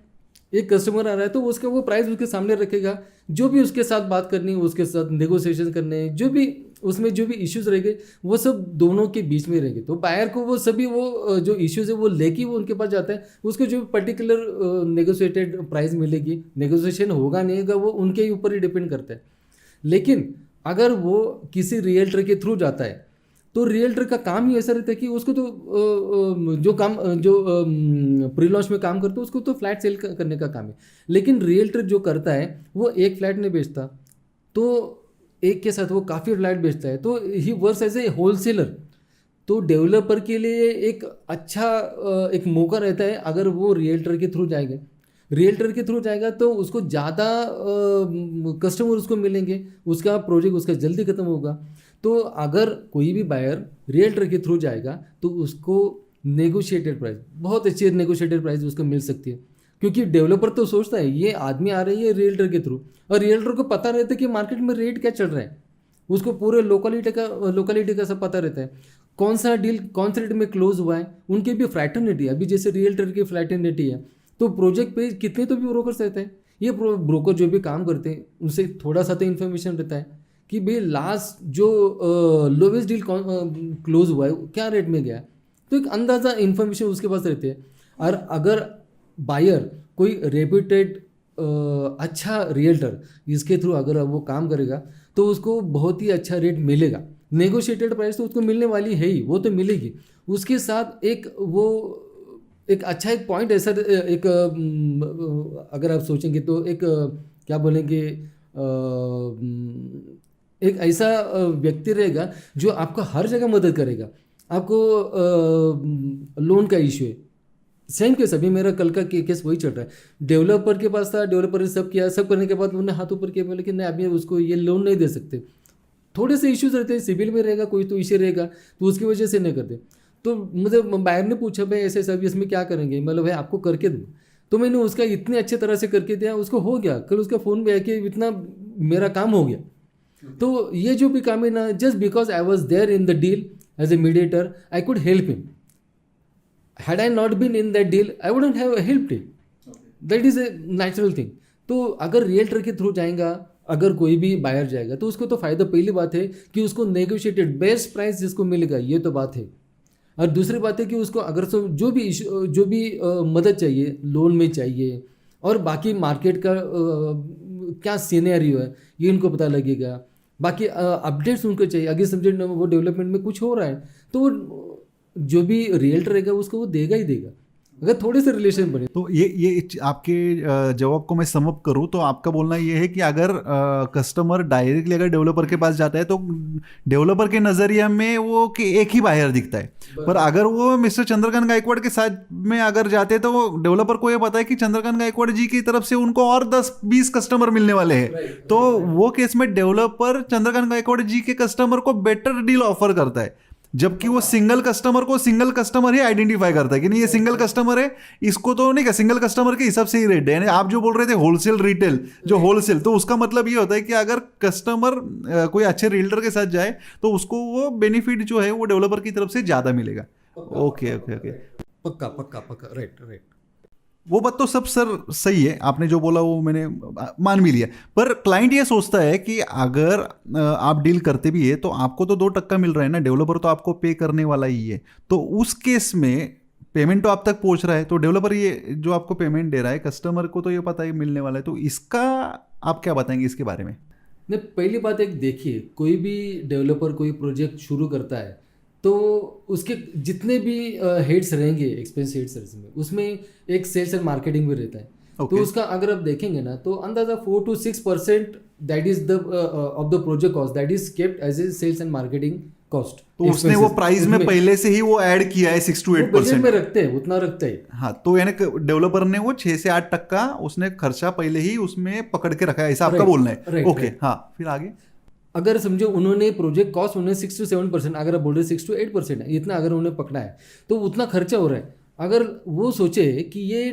A: एक कस्टमर आ रहा है, तो उसका वो प्राइस उसके सामने रखेगा। जो भी उसके साथ बात करनी है, उसके साथ नेगोशिएशन करने हैं, जो भी उसमें जो भी इश्यूज रहेंगे वो सब दोनों के बीच में रहेंगे। तो बायर को वो सभी वो जो इश्यूज है वो लेके वो उनके पास जाता है, उसको जो पर्टिकुलर नेगोशिएटेड प्राइस मिलेगी, नेगोशिएशन होगा नहीं होगा वो उनके ऊपर ही डिपेंड करता है। लेकिन अगर वो किसी रियल्टर के थ्रू जाता है, तो रियल्टर का काम ही ऐसा रहता है कि उसको तो जो प्री लॉन्च में काम करता है उसको तो फ्लैट सेल करने का काम है। लेकिन रियल्टर जो करता है वो एक फ्लैट नहीं बेचता, तो एक के साथ वो काफ़ी फ्लैट बेचता है, तो he works as a wholesaler. तो डेवलपर के लिए एक अच्छा एक मौका रहता है अगर वो रियल्टर के थ्रू जाएगा। रियल्टर के थ्रू जाएगा तो उसको ज़्यादा कस्टमर उसको मिलेंगे, उसका प्रोजेक्ट उसका जल्दी खत्म होगा। तो अगर कोई भी बायर रियल्टर के थ्रू जाएगा तो उसको नेगोशिएटेड प्राइस, बहुत अच्छी नेगोशिएटेड प्राइस उसको मिल सकती है, क्योंकि डेवलपर तो सोचता है ये आदमी आ रही है रियल्टर के थ्रू, और रियल्टर को पता रहता है कि मार्केट में रेट क्या चल रहा है, उसको पूरे लोकेलिटी का सब पता रहता है, कौन सा डील कौन से रेट में क्लोज हुआ है। उनकी भी फ्लैटर्निटी है, अभी जैसे रियल्टर की फ्लैटर्निटी है, तो प्रोजेक्ट पे कितने तो भी ब्रोकर्स रहते हैं, ये ब्रोकर जो भी काम करते हैं उनसे थोड़ा सा तो इन्फॉर्मेशन रहता है कि भाई लास्ट जो लोवेस्ट डील क्लोज हुआ है क्या रेट में गया है, तो एक अंदाज़ा इन्फॉर्मेशन उसके पास रहती है। और अगर बायर कोई रेप्यूटेड अच्छा रियल्टर इसके थ्रू अगर वो काम करेगा तो उसको बहुत ही अच्छा रेट मिलेगा। नेगोशिएटेड प्राइस तो उसको मिलने वाली है ही, वो तो मिलेगी। उसके साथ एक अच्छा एक पॉइंट ऐसा एक अगर आप सोचेंगे तो एक क्या बोलेंगे, एक ऐसा व्यक्ति रहेगा जो आपको हर जगह मदद करेगा। आपको लोन का इशू है, सेम केस अभी मेरा कल का केस वही चल रहा है। डेवलपर के पास था, डेवलपर ने सब किया, सब करने के बाद उन्होंने हाथ ऊपर किया, बोले कि नहीं अभी उसको ये लोन नहीं दे सकते, थोड़े से इश्यूज रहते हैं, सिविल में रहेगा कोई तो इश्यू रहेगा, तो उसकी वजह से नहीं करते। तो मुझे बायर ने पूछा भाई ऐसे सब इसमें क्या करेंगे, मतलब भाई आपको करके दूँ, तो मैंने उसका इतने अच्छे तरह से करके दिया, उसको हो गया। कल उसका फ़ोन पे आके इतना मेरा काम हो गया। तो ये जो भी काम है ना, just because I was there in the deal as a mediator, I could help him. Had I not been in that deal I wouldn't have helped him. That is a natural thing. तो अगर realtor के through जाएगा, अगर कोई भी buyer जाएगा तो उसको तो फ़ायदा, पहली बात है कि उसको नेगोशिएटेड बेस्ट प्राइस जिसको मिलेगा, ये तो बात है। और दूसरी बात है कि उसको अगर जो भी मदद चाहिए, लोन में चाहिए और बाकी मार्केट का क्या सिनेरियो है ये इनको पता लगेगा, बाकी अपडेट्स उनको चाहिए। अगर समझे वो डेवलपमेंट में कुछ हो रहा है तो जो भी रियल्टर रहेगा उसको वो देगा ही देगा, अगर थोड़े से रिलेशन बने।
B: तो ये आपके जवाब को मैं समअप करूँ तो आपका बोलना ये है कि अगर कस्टमर डायरेक्टली अगर डेवलपर के पास जाता है तो डेवलपर के नज़रिया में वो कि एक ही बायर दिखता है, पर अगर वो मिस्टर चंद्रकांत गायकवाड़ के साथ में अगर जाते हैं तो डेवलपर को ये पता है कि चंद्रकांत गायकवाड़ जी की तरफ से उनको और 10-20 कस्टमर मिलने वाले हैं। तो वो केस में डेवलपर चंद्रकांत गायकवाड़ जी के कस्टमर को बेटर डील ऑफर करता है, जबकि वो सिंगल कस्टमर ही आइडेंटिफाई करता है कि नहीं ये सिंगल कस्टमर है, इसको तो नहीं, सिंगल कस्टमर के हिसाब से ही रेट है। आप जो बोल रहे थे होलसेल रिटेल, जो होलसेल, तो उसका मतलब ये होता है कि अगर कस्टमर कोई अच्छे रियल्टर के साथ जाए तो उसको वो बेनिफिट जो है वो डेवलपर की तरफ से ज़्यादा मिलेगा। ओके,
A: पक्का, राइट।
B: वो बात तो सब सर सही है, आपने जो बोला वो मैंने मान भी लिया। पर क्लाइंट ये सोचता है कि अगर आप डील करते भी है तो आपको तो 2% मिल रहा है ना, डेवलपर तो आपको पे करने वाला ही है। तो उस केस में पेमेंट तो आप तक पहुंच रहा है, तो डेवलपर ये जो आपको पेमेंट दे रहा है, कस्टमर को तो ये पता ही मिलने वाला है, तो इसका आप क्या बताएंगे इसके बारे में?
A: नहीं, पहली बात एक देखिए, कोई भी डेवलपर कोई प्रोजेक्ट शुरू करता है तो उसके जितने भी हेड्स रहेंगे, एक्सपेंस हेड्स में, उसमें एक सेल्स एंड मार्केटिंग भी रहता है। तो
B: ओके।
A: उसका अगर आप देखेंगे ना तो अंदाजा 4 to 6% that is the of the project cost that is kept as a sales and marketing cost.
B: तो उसने वो प्राइस में पहले से ही वो ऐड किया है 6 to 8%
A: में रखते हैं, उतना रखते हैं।
B: हाँ, तो यानी डेवलपर ने वो 6 से 8% उसने खर्चा पहले ही उसमें पकड़ के रखा है, ऐसा आपका बोलना है?
A: राइट,
B: ओके, हाँ, फिर आगे।
A: अगर समझो उन्होंने प्रोजेक्ट कॉस्ट उन्होंने 6 to 7%, अगर आप बोल रहे 6 to 8% है, इतना अगर उन्होंने पकड़ा है तो उतना खर्चा हो रहा है। अगर वो सोचे कि ये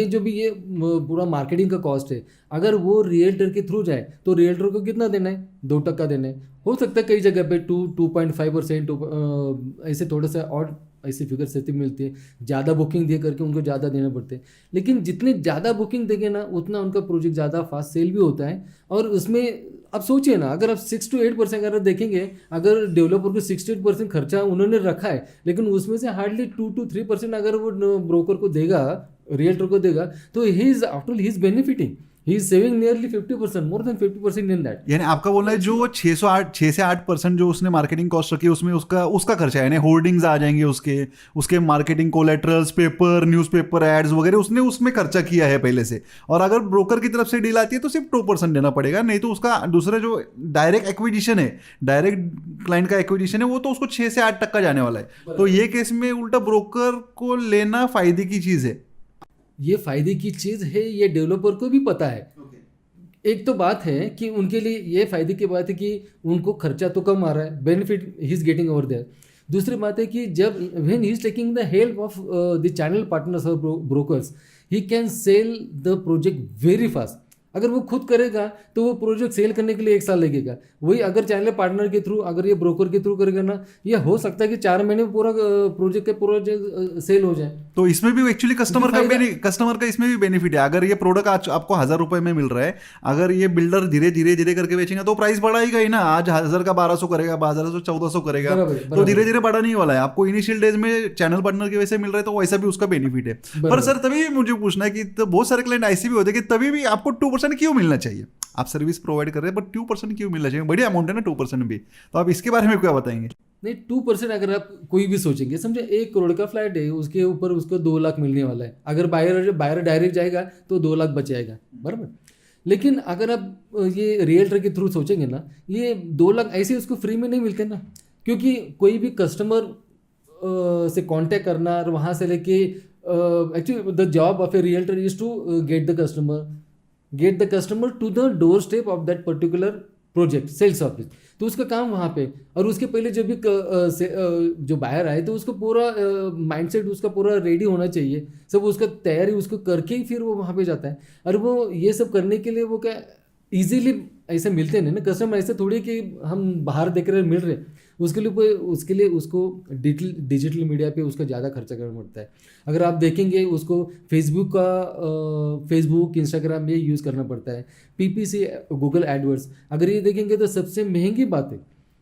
A: जो भी ये पूरा मार्केटिंग का कॉस्ट है, अगर वो रियल्टर के थ्रू जाए तो रियल्टर को कितना देना है? 2% देना है। हो सकता है कई जगह पे 2.5% ऐसे थोड़ा सा और ऐसी फिगर से मिलती है, ज़्यादा बुकिंग दे करके उनको ज़्यादा देना पड़ते हैं। लेकिन जितने ज़्यादा बुकिंग देंगे ना उतना उनका प्रोजेक्ट ज़्यादा फास्ट सेल भी होता है। और उसमें अब सोचिए ना, अगर आप 6 to 8% अगर देखेंगे, अगर डेवलपर को 6 to 8% खर्चा उन्होंने रखा है, लेकिन उसमें से हार्डली 2 to 3% अगर वो ब्रोकर को देगा, रियल्टर को देगा, तो he is after all he is benefiting, he is saving nearly 50%, more than 50% in that.
B: यानी आपका बोलना है जो 6 से 8% जो उसने मार्केटिंग कॉस्ट रखी है उसमें उसका खर्चा है, यानी होर्डिंग्स आ जाएंगे, उसके मार्केटिंग कोलेटरल्स, पेपर, न्यूज़पेपर एड्स वगैरह उसने उसमें खर्चा किया है पहले से। और अगर ब्रोकर की तरफ से डील आती है तो सिर्फ 2% देना पड़ेगा, नहीं तो उसका दूसरा जो डायरेक्ट एक्विजिशन है, डायरेक्ट क्लाइंट का एक्विजिशन है, वो तो उसको 6 से 8% जाने वाला है। तो ये केस में उल्टा ब्रोकर को लेना फायदे की चीज़ है।
A: ये फायदे की चीज़ है, ये डेवलपर को भी पता है। एक तो बात है कि उनके लिए ये फायदे की बात है कि उनको खर्चा तो कम आ रहा है, benefit he is getting over there. दूसरी बात है कि जब when he is taking the help of the channel partners और brokers, he can sell the project very fast. अगर वो खुद करेगा तो वो प्रोजेक्ट सेल करने के लिए 1 साल लगेगा। वही अगर चैनल पार्टनर के थ्रू, अगर ये ब्रोकर के थ्रू करेगा ना, ये हो सकता है कि 4 महीने में पूरा प्रोजेक्ट सेल हो जाए।
B: तो इसमें भी एक्चुअली कस्टमर का इसमें भी बेनिफिट है। अगर ये प्रोडक्ट आज आपको 1000 रुपए में मिल रहा है, अगर ये बिल्डर धीरे धीरे करके बेचेंगे तो प्राइस बढ़ाएगा ही ना। आज 1000 का 1200 करेगा, 1200 1400 करेगा, तो धीरे धीरे बढ़ा नहीं वाला है। आपको इनिशियल डेज में चैनल पार्टनर की वजह से मिल रहा है, तो वैसा भी उसका बेनिफिट है। पर सर तभी मुझे पूछना है कि बहुत सारे क्लाइंट ऐसे भी होते हैं कि तभी भी आपको 2% क्यों मिलना चाहिए? आप सर्विस प्रोवाइड कर रहे हैं पर 2% क्यों मिलना चाहिए? बढ़िया अमाउंट है ना 2% भी। तो आप इसके बारे में क्या बताएंगे?
A: नहीं, 2% अगर आप कोई भी सोचेंगे, समझे 1 करोड़ का फ्लैट है, उसके ऊपर उसको 2 लाख मिलने वाला है। अगर बायर डायरेक्ट जाएगा तो 2 लाख बच जाएगा, बराबर। लेकिन अगर आप ये रियल्टर के थ्रू सोचेंगे ना, ये 2 लाख ऐसे उसको फ्री में नहीं मिलते ना, क्योंकि कोई भी कस्टमर से कांटेक्ट करना और वहाँ से लेके actually the job of a realtor is to get the customer to the door step of that particular project sales office. तो उसका काम वहाँ पे, और उसके पहले जब भी जो बायर आए तो उसको पूरा माइंडसेट उसका पूरा रेडी होना चाहिए, सब उसका तैयारी उसको करके ही फिर वो वहाँ पे जाता है। और वो ये सब करने के लिए वो क्या इजीली ऐसे मिलते नहीं ना कस्टमर, ऐसे थोड़ी कि हम बाहर देख रहे मिल रहे। उसके लिए उसको डिजिटल मीडिया पे उसका ज़्यादा खर्चा करना पड़ता है। अगर आप देखेंगे उसको फेसबुक इंस्टाग्राम ये यूज़ करना पड़ता है, PPC गूगल एडवर्ड्स। अगर ये देखेंगे तो सबसे महंगी बात है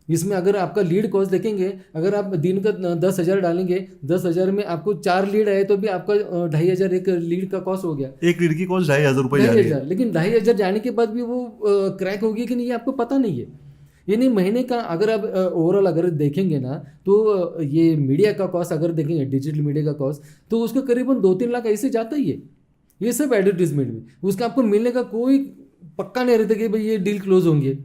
A: इसमें। अगर आपका लीड कॉस्ट देखेंगे, अगर आप दिन का 10,000 डालेंगे, 10,000 में आपको 4 लीड आए तो भी आपका 2,500 एक लीड का कॉस्ट हो गया।
B: एक लीड की कॉस्ट 2,500 रुपये जा रही है।
A: लेकिन 2,500 जाने के बाद भी वो क्रैक होगी कि नहीं ये आपको पता नहीं है। यानी महीने का अगर आप ओवरऑल अगर देखेंगे ना तो ये मीडिया का कॉस्ट अगर देखेंगे, डिजिटल मीडिया का कॉस्ट, तो उसका करीबन 2-3 लाख ऐसे जाता ही है। ये सब एडवर्टीजमेंट में उसका आपको मिलने का कोई पक्का नहीं रहता कि भाई ये डील क्लोज होंगे,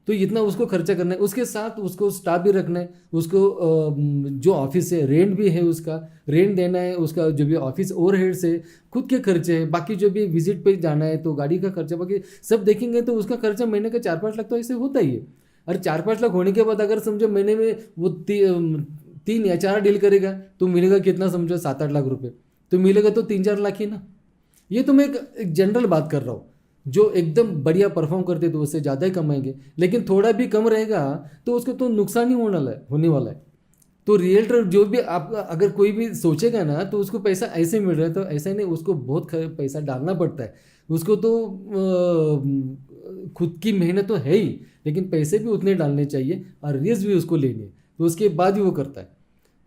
A: तो इतना उसको खर्चा करना है। उसके साथ उसको स्टाफ भी रखना है, उसको जो ऑफिस है रेंट भी है, उसका रेंट देना है, उसका जो भी ऑफिस ओवरहेड्स है, खुद के खर्चे है, बाकी जो भी विजिट पे जाना है तो गाड़ी का खर्चा, बाकी सब देखेंगे तो उसका खर्चा महीने का 4-5 लाख तो ऐसे होता ही है। और 4-5 लाख होने के बाद अगर समझो महीने में वो 3 या 4 डील करेगा तो मिलेगा कितना, समझो 7-8 लाख रुपए तो मिलेगा, तो 3-4 लाख ही ना। ये तो मैं एक जनरल बात कर रहा हूँ। जो एकदम बढ़िया परफॉर्म करते तो उससे ज़्यादा ही कमाएंगे, लेकिन थोड़ा भी कम रहेगा तो उसको तो नुकसान ही होने वाला है। तो रियल्टर जो भी आप अगर कोई भी सोचेगा ना तो उसको पैसा ऐसे मिल रहा है, तो ऐसा नहीं, उसको बहुत पैसा डालना पड़ता है। उसको तो खुद की मेहनत तो है ही, लेकिन पैसे भी उतने डालने चाहिए और रिस्क भी उसको लेनी है, तो उसके बाद ही वो करता है।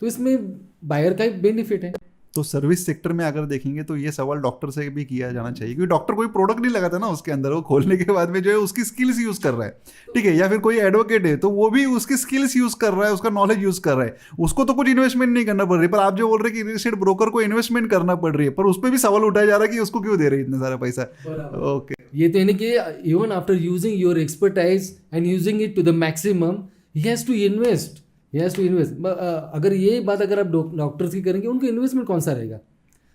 A: तो इसमें बायर का ही बेनिफिट है।
B: तो सर्विस सेक्टर में अगर देखेंगे तो ये सवाल डॉक्टर से भी किया जाना चाहिए, क्योंकि डॉक्टर कोई प्रोडक्ट नहीं लगाता ना उसके अंदर, वो खोलने के बाद में जो है उसकी स्किल्स यूज कर रहा है, ठीक है। या फिर कोई एडवोकेट है तो वो भी उसकी स्किल्स यूज कर रहा है, उसका नॉलेज यूज कर रहा है, उसको तो कुछ इन्वेस्टमेंट नहीं करना पड़ रही। पर आप जो बोल रहे हैं कि रियल एस्टेट ब्रोकर को इन्वेस्टमेंट करना पड़ रही है, पर उस पर भी सवाल उठाया जा रहा है कि उसको क्यों दे रहे हैं इतना सारा पैसा। ओके,
A: ये तो यानी कि even after using your expertise and using it to the maximum he has to invest, he has to invest. अगर ये बात अगर आप डॉक्टर्स की करेंगे, उनका इन्वेस्टमेंट कौन सा रहेगा?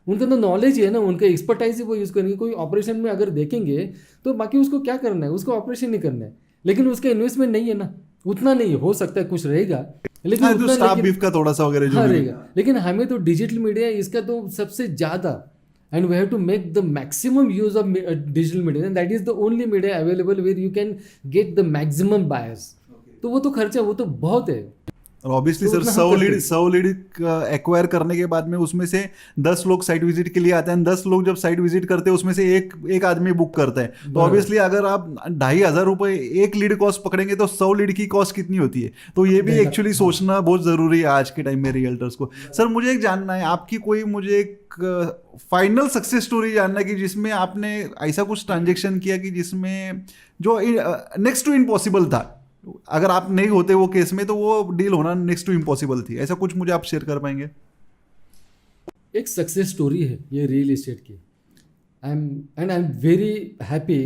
A: उनका तो नॉलेज है ना, उनका एक्सपर्टाइज ही वो यूज़ करेंगे। कोई ऑपरेशन में अगर देखेंगे तो बाकी उसको क्या करना है, उसको ऑपरेशन नहीं करना है, लेकिन उसका इन्वेस्टमेंट नहीं है ना, उतना नहीं हो सकता है, कुछ रहेगा लेकिन
B: हाँ,
A: उतना,
B: स्टाफ बीफ का थोड़ा सा वगैरह जो
A: हाँ
B: भी
A: रहेगा। लेकिन हमें तो डिजिटल मीडिया इसका तो सबसे ज़्यादा, and we have to make the maximum use of digital media, and that is the only media available where you can get the maximum buyers. तो वो तो खर्चा वो तो बहुत है।
B: और ऑब्वियसली
A: तो
B: सर
A: उतना हम करते
B: 100 लीड एक्वायर करने के बाद में उसमें से 10 लोग साइट विजिट के लिए आते हैं, 10 लोग जब साइट विजिट करते हैं उसमें से एक आदमी बुक करता है। तो ऑब्वियसली अगर आप 2,500 रुपए एक लीड कॉस्ट पकड़ेंगे तो 100 लीड की कॉस्ट कितनी होती है। तो ये भी एक्चुअली सोचना बहुत ज़रूरी है आज के टाइम में रियल्टर्स को। सर मुझे एक जानना है आपकी, कोई मुझे एक फाइनल सक्सेस स्टोरी जानना है कि जिसमें आपने ऐसा कुछ ट्रांजेक्शन किया कि जिसमें जो नेक्स्ट टू इम्पॉसिबल था, अगर आप नहीं होते वो केस में तो वो डील होना नेक्स्ट टू इम्पॉसिबल थी, ऐसा कुछ मुझे आप शेयर कर पाएंगे?
A: एक सक्सेस स्टोरी है ये रियल एस्टेट की। I am very happy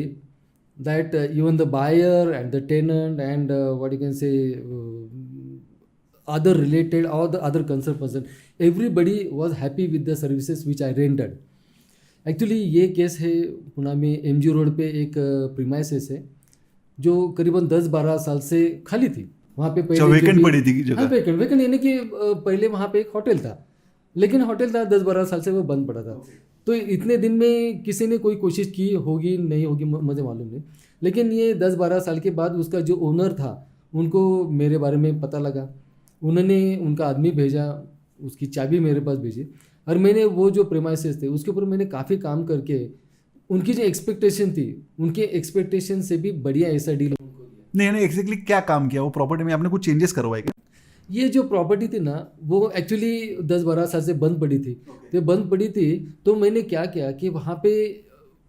A: that even the buyer and the tenant and what you can say other related or the other concerned person, everybody was happy with the services which I rendered. Actually ये case है पुणे में MG road पे एक premises है जो करीबन 10-12 साल से खाली थी। वहाँ पे पहले
B: वेकेंट पड़ी थी जगह।
A: हाँ वेकेंट यानी कि पहले वहाँ पे एक होटल था, लेकिन होटल था 10-12 साल से वो बंद पड़ा था। तो इतने दिन में किसी ने कोई कोशिश की होगी नहीं होगी मुझे मालूम नहीं, लेकिन ये 10-12 साल के बाद उसका जो ओनर था उनको मेरे बारे में पता लगा, उन्होंने उनका आदमी भेजा, उसकी चाबी मेरे पास भेजी, और मैंने वो जो प्रेमाइसेस थे उसके ऊपर मैंने काफ़ी काम करके उनकी जो एक्सपेक्टेशन थी उनके एक्सपेक्टेशन से भी बढ़िया ऐसा डील उनको दिया।
B: नहीं एग्जैक्टली क्या काम किया वो प्रॉपर्टी में, आपने कुछ चेंजेस करवाए क्या?
A: ये जो प्रॉपर्टी थी ना वो एक्चुअली 10-12 साल से बंद पड़ी थी। तो बंद पड़ी थी तो मैंने क्या किया कि वहाँ पे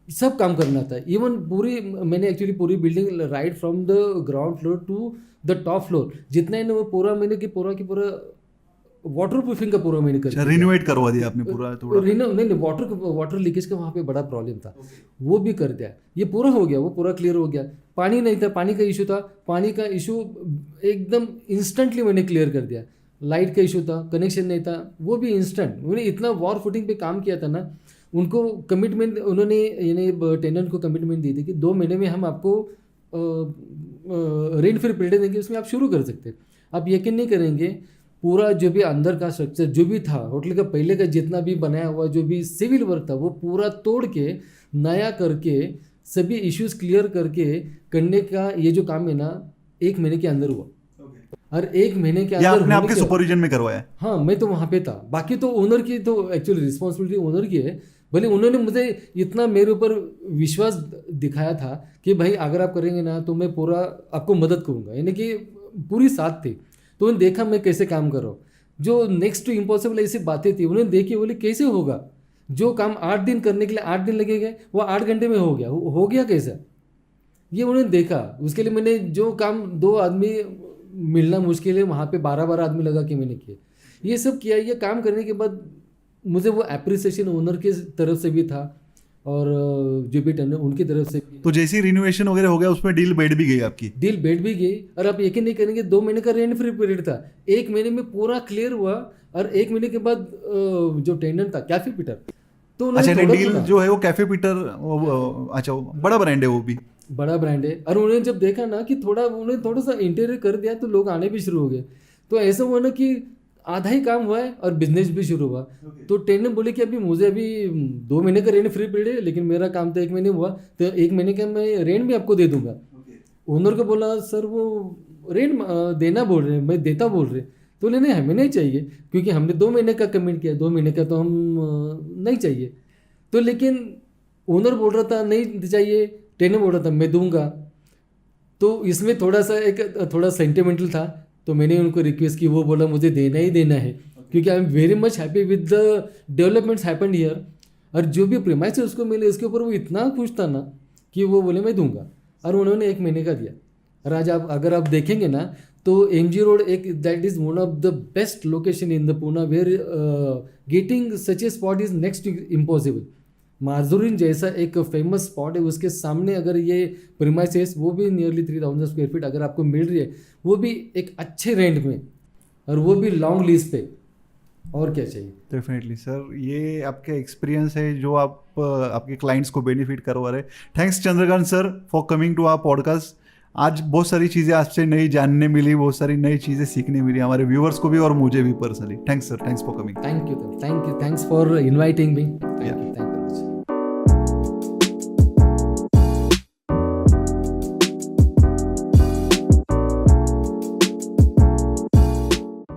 A: सब काम करना था। इवन मैंने एक्चुअली पूरी building right from the ground floor to the top floor जितना है ना वो पूरा मैंने कि पूरा वाटर प्रूफिंग का पूरा मैंने कर
B: रिनोवेट करवा दिया आपने पूरा थोड़ा?
A: नहीं वाटर लीकेज का वहाँ पे बड़ा प्रॉब्लम था, वो भी कर दिया। ये पूरा हो गया, वो पूरा क्लियर हो गया। पानी नहीं था, पानी का इशू था, पानी का इशू एकदम इंस्टेंटली मैंने क्लियर कर दिया। लाइट का इशू था, कनेक्शन नहीं था, वो भी इंस्टेंट। उन्होंने इतना वॉर फुटिंग पे काम किया था ना, उनको कमिटमेंट उन्होंने यानी टेनेंट को कमिटमेंट दी थी कि 2 महीने में हम आपको रेंट फ्री पीरियड देंगे, उसमें आप शुरू कर सकते। आप यकीन नहीं करेंगे, पूरा जो भी अंदर का स्ट्रक्चर जो भी था होटल का पहले का जितना भी बनाया हुआ जो भी सिविल वर्क था वो पूरा तोड़ के नया करके सभी इश्यूज क्लियर करके करने का ये जो काम है ना 1 महीने के अंदर हुआ। और 1 महीने के अंदर
B: आपने आपके सुपरविजन में करवाया?
A: हाँ, मैं तो वहाँ पे था। बाकी तो ओनर की तो एक्चुअली रिस्पॉन्सिबिलिटी ओनर की है, भले उन्होंने मुझे इतना मेरे ऊपर विश्वास दिखाया था कि भाई अगर आप करेंगे ना तो मैं पूरा आपको मदद करूँगा, यानी कि पूरी साथ थी। तो उन्होंने देखा मैं कैसे काम कर रहा हूँ, जो नेक्स्ट टू इम्पॉसिबल ऐसी बातें थी उन्होंने देखी, बोले कैसे होगा, जो काम 8 दिन करने के लिए 8 दिन लगेगा वो 8 घंटे में हो गया कैसा, ये उन्होंने देखा। उसके लिए मैंने जो काम 2 आदमी मिलना मुश्किल है वहाँ पे 12-12 आदमी लगा के मैंने किया, ये सब किया। ये काम करने के बाद मुझे वो अप्रिसिएशन ओनर की तरफ से भी था और जो भी टेनर उनकी तरफ से भी।
B: तो जैसी रिनोवेशन वगैरह हो गया उसमें डील बैठ भी गई आपकी?
A: डील बैठ भी गई। और आप यकीन नहीं करेंगे 2 महीने का रेंट फ्री पीरियड था, 1 महीने में पूरा क्लियर हुआ। और 1 महीने के बाद जो टेनेंट था कैफे पीटर, तो
B: अच्छा डील जो है वो कैफे पीटर, अच्छा बड़ा ब्रांड है, वो भी
A: बड़ा ब्रांड है। और उन्होंने जब देखा ना कि उन्होंने थोड़ा सा इंटीरियर कर दिया तो लोग आने भी शुरू हो गए। तो ऐसा हुआ ना कि आधा ही काम हुआ है और बिजनेस भी शुरू हुआ। तो टेनेंट बोले कि अभी 2 महीने का रेंट फ्री पीरियड है, लेकिन मेरा काम तो 1 महीने हुआ, तो 1 महीने का मैं रेंट भी आपको दे दूंगा। ओनर को बोला सर वो रेंट देना बोल रहे हैं, मैं देता बोल रहे। तो नहीं हमें नहीं चाहिए, क्योंकि हमने 2 महीने का कमिट किया, 2 महीने का तो हम नहीं चाहिए। तो लेकिन ओनर बोल रहा था नहीं चाहिए, टेनेंट बोल रहा था मैं दूंगा। तो इसमें थोड़ा सेंटिमेंटल था, तो मैंने उनको रिक्वेस्ट की, वो बोला मुझे देना ही देना है। क्योंकि आई am very much happy with the developments happened here. और जो भी प्रीमाइसेस उसको मिले उसके ऊपर वो इतना खुश था ना कि वो बोले मैं दूंगा, और उन्होंने 1 महीने का दिया। और आज आप अगर आप देखेंगे ना तो MG रोड एक that is one of the best location in the Poona where getting such a spot is next impossible. माजुरीन जैसा एक फेमस स्पॉट है, उसके सामने अगर ये प्रीमाइसेस वो भी नियरली 3000 स्क्वायर फीट अगर आपको मिल रही है, वो भी एक अच्छे रेंट में, और वो भी लॉन्ग लीज पे, और क्या चाहिए।
B: डेफिनेटली सर, ये आपका एक्सपीरियंस है जो आप आपके क्लाइंट्स को बेनिफिट करवा रहे। Thanks Chandrakant sir for coming to our podcast. आज बहुत सारी चीज़ें आपसे नई जानने मिली, बहुत सारी नई चीज़ें सीखने मिली हमारे व्यूअर्स को भी और मुझे भी personally. Thanks sir, thanks for coming.
A: Thank you, thanks for inviting me.